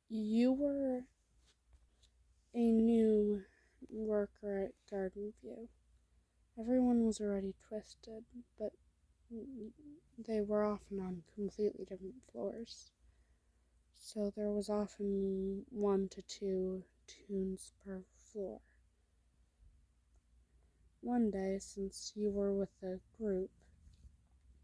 You were a new worker at Garden View. Everyone was already twisted, but they were often on completely different floors. So there was often 1 to 2 tunes per floor. One day, since you were with the group,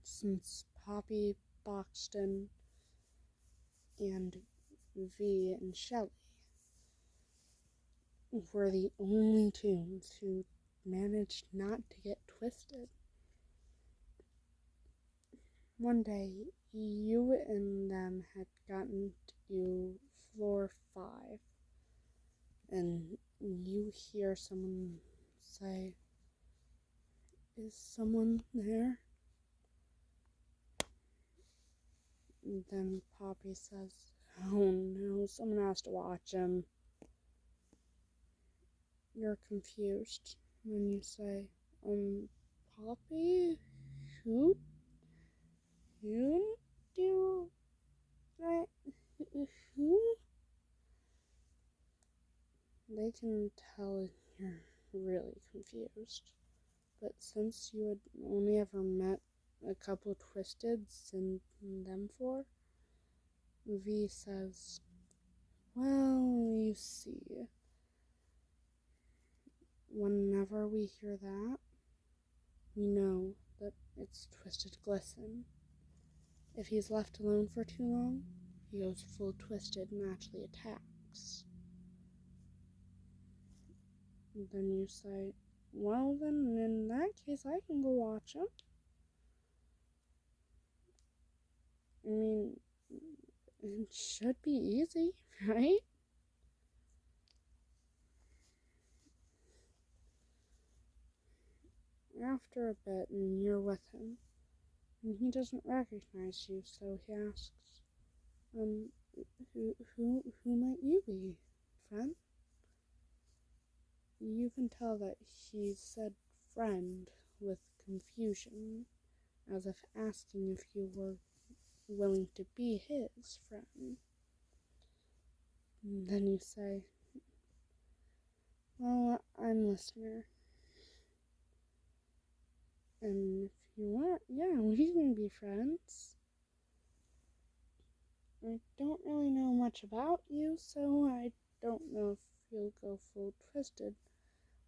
since Poppy, Boxton, and V and Shelley were the only tunes who managed not to get twisted. One day, you and them had gotten to floor 5, and you hear someone say, "Is someone there?" And then Poppy says, "Oh no, someone has to watch him." You're confused when you say, Poppy? Who? Who do I? Who? They can tell you're really confused. But since you had only ever met a couple Twisteds in them 4, V says, "Well, you see, whenever we hear that, we know that it's Twisted Glisten. If he's left alone for too long, he goes full twisted and actually attacks." And then you say, "Well, then, in that case, I can go watch him." I mean, it should be easy, right? After a bit, and you're with him, and he doesn't recognize you, so he asks, who might you be, friend?" You can tell that he said friend with confusion, as if asking if you were willing to be his friend. And then you say, "Well, I'm listener. And if you want, yeah, we can be friends. I don't really know much about you, so I don't know if you'll go full twisted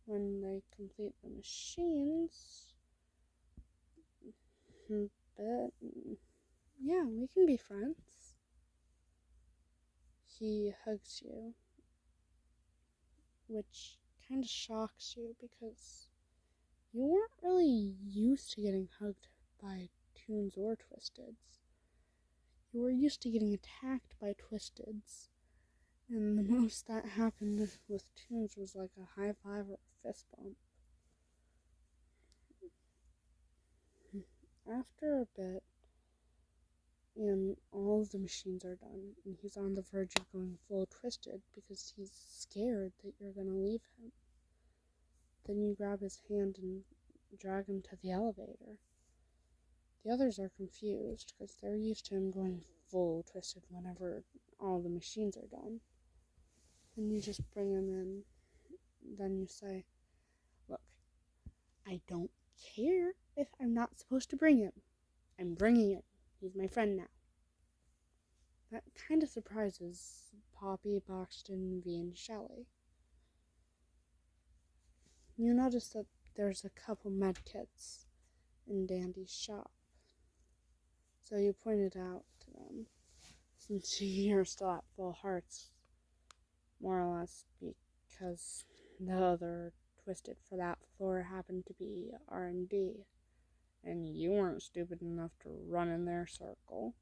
when they complete the machines. But yeah, we can be friends." He hugs you, which kind of shocks you because you weren't really used to getting hugged by Toons or Twisteds. You were used to getting attacked by Twisteds, and the most that happened with Toons was like a high five or a fist bump. After a bit, and all of the machines are done, and he's on the verge of going full twisted because he's scared that you're going to leave him. Then you grab his hand and drag him to the elevator. The others are confused because they're used to him going full twisted whenever all the machines are done. Then you just bring him in. Then you say, "Look, I don't care if I'm not supposed to bring him. I'm bringing him. He's my friend now." That kind of surprises Poppy, Boxton, V, and Shelley. You notice that there's a couple medkits in Dandy's shop. So you point it out to them, since you're still at full hearts, more or less because the other Twisted for that floor happened to be R&D, and you weren't stupid enough to run in their circle.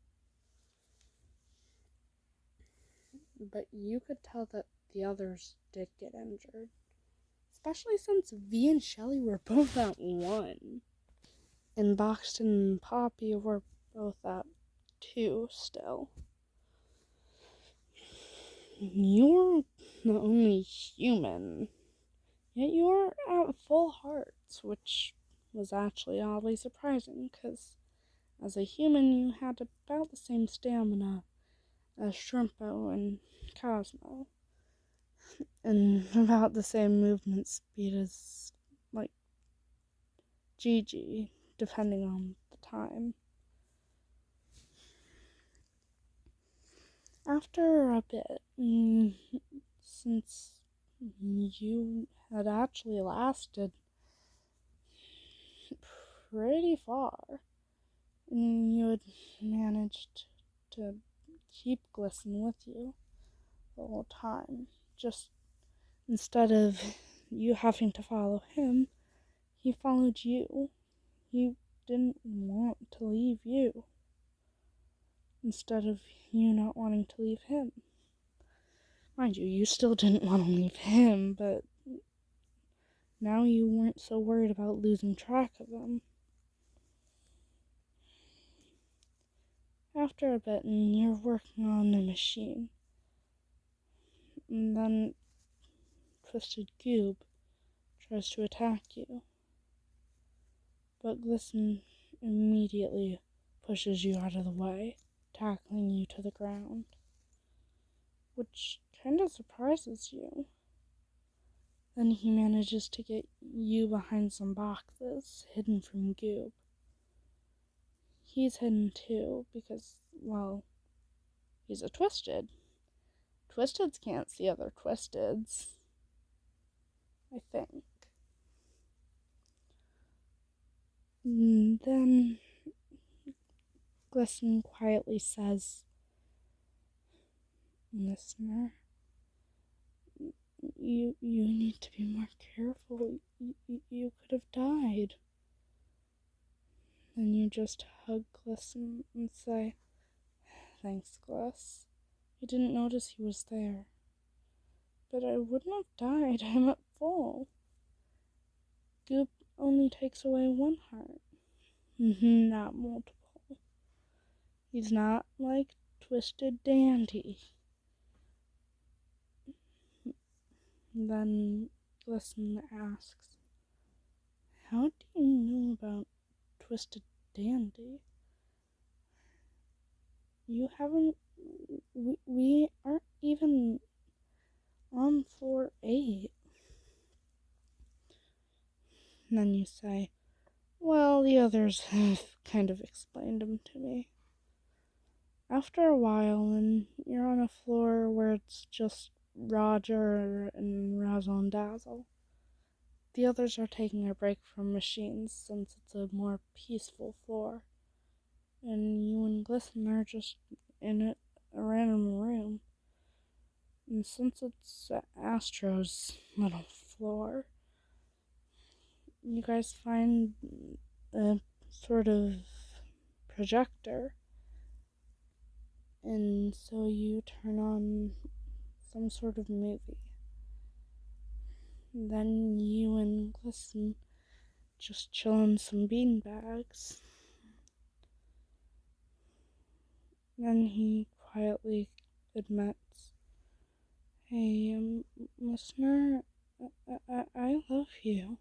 But you could tell that the others did get injured, especially since V and Shelley were both at 1, and Boxton and Poppy were both at 2 still. You're the only human, yet you're at full hearts, which was actually oddly surprising, because as a human you had about the same stamina as Shrimpo and Cosmo, and about the same movement speed as, like, Gigi, depending on the time. After a bit, since you had actually lasted pretty far, and you had managed to keep Glisten with you the whole time, just instead of you having to follow him, he followed you. He didn't want to leave you, instead of you not wanting to leave him. Mind you, you still didn't want to leave him, but now you weren't so worried about losing track of him. After a bit, and you're working on the machine, and then Twisted Cube tries to attack you, but Glisten immediately pushes you out of the way, tackling you to the ground, which kind of surprises you. Then he manages to get you behind some boxes hidden from Goob. He's hidden too because, well, he's a Twisted. Twisteds can't see other Twisteds, I think. And then Glisten quietly says, "Listener, you need to be more careful. You could have died." Then you just hug Glisten and say, "Thanks, Gliss. I didn't notice he was there. But I wouldn't have died. I'm at full. Goop only takes away one heart, not multiple. He's not like Twisted Dandy." Then Glisten asks, "How do you know about Twisted Dandy? You haven't... We aren't even on floor 8. And then you say, "Well, the others have kind of explained him to me." After a while, and you're on a floor where it's just Roger and Razzle and Dazzle. The others are taking a break from machines since it's a more peaceful floor. And you and Glisten are just in a random room. And since it's Astro's little floor, you guys find a sort of projector. And so you turn on some sort of movie. Then you and Glisten just chill on some beanbags. Then he quietly admits, "Hey, listener, I love you."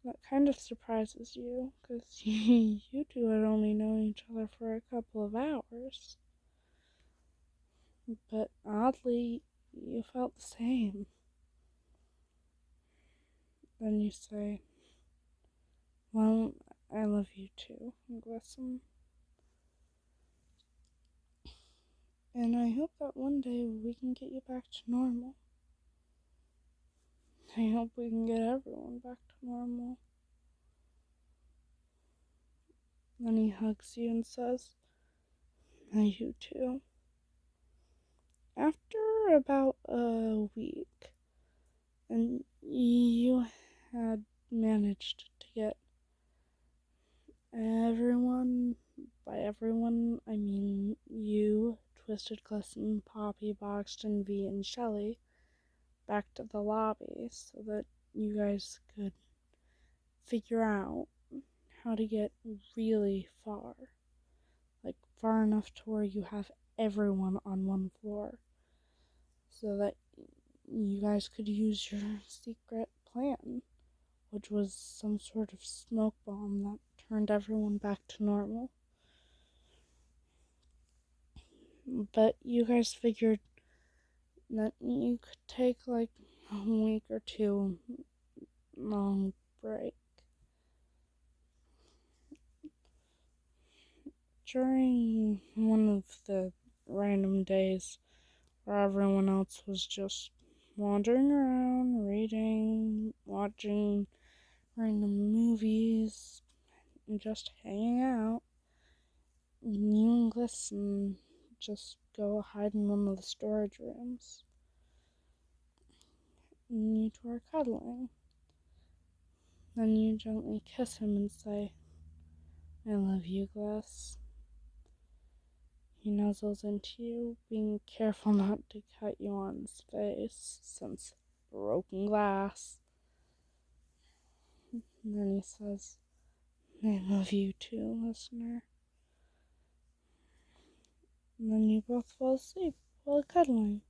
That kind of surprises you, because you two had only known each other for a couple of hours. But oddly, you felt the same. Then you say, "Well, I love you too, Glisten. And I hope that one day we can get you back to normal. I hope we can get everyone back to normal." Then he hugs you and says, "I do too." After about a week, and you had managed to get everyone, by everyone, I mean you, Twisted Glisten, Poppy, Boxton, V, and Shelly, back to the lobby so that you guys could figure out how to get really far. Like, far enough to where you have everyone on one floor. So that you guys could use your secret plan, which was some sort of smoke bomb that turned everyone back to normal. But you guys figured that you could take like a week or two long break. During one of the random days where everyone else was just wandering around, reading, watching random movies, and just hanging out, you and Glisten just go hide in one of the storage rooms. And you two are cuddling. Then you gently kiss him and say, I love you, Gliss. He nuzzles into you, being careful not to cut you on his face, since broken glass. And then he says, I love you too, listener. And then you both fall asleep while cuddling.